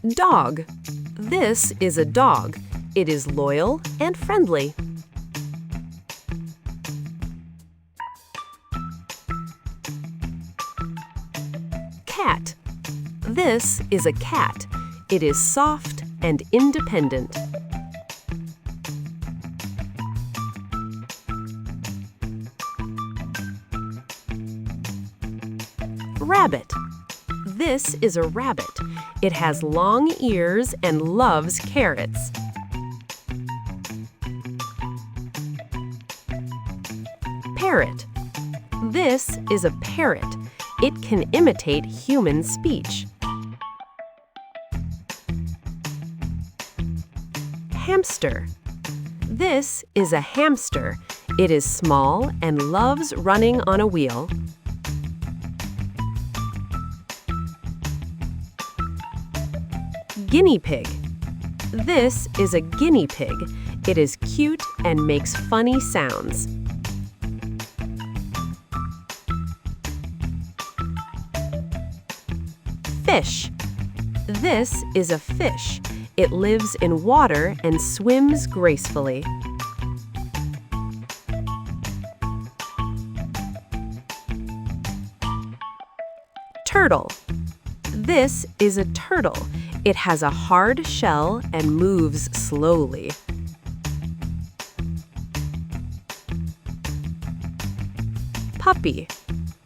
Dog. This is a dog. It is loyal and friendly. Cat. This is a cat. It is soft and independent. Rabbit. This is a rabbit. It has long ears and loves carrots. Parrot. This is a parrot. It can imitate human speech. Hamster. This is a hamster. It is small and loves running on a wheel. Guinea pig. This is a guinea pig. It is cute and makes funny sounds. Fish. This is a fish. It lives in water and swims gracefully. Turtle. This is a turtle. It has a hard shell and moves slowly. Puppy.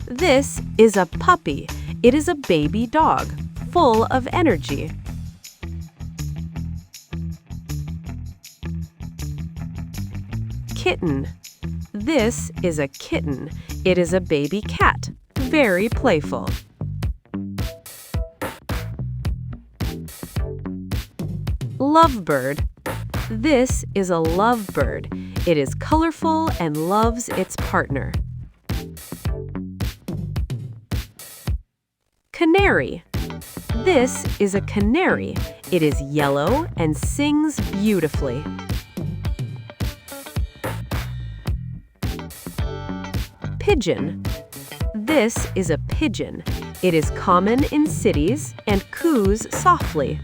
This is a puppy. It is a baby dog, full of energy. Kitten. This is a kitten. It is a baby cat, very playful. Lovebird. This is a lovebird. It is colorful and loves its partner. Canary. This is a canary. It is yellow and sings beautifully. Pigeon. This is a pigeon. It is common in cities and coos softly.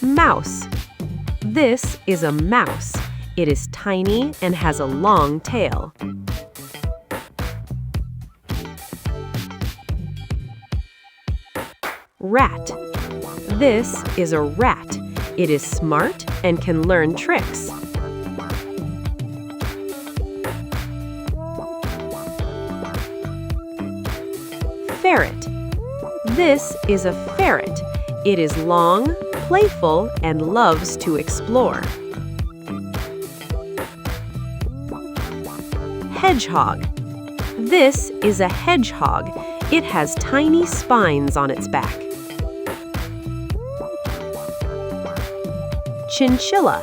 Mouse. This is a mouse. It is tiny and has a long tail. Rat. This is a rat. It is smart and can learn tricks. Ferret. This is a ferret. It is long, playful, and loves to explore. Hedgehog. This is a hedgehog. It has tiny spines on its back. Chinchilla.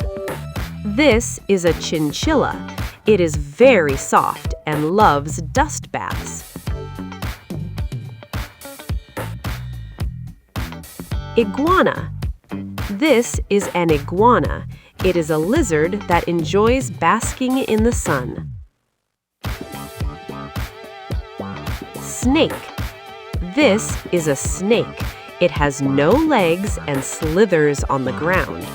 This is a chinchilla. It is very soft and loves dust baths. Iguana. This is an iguana. It is a lizard that enjoys basking in the sun. Snake. This is a snake. It has no legs and slithers on the ground.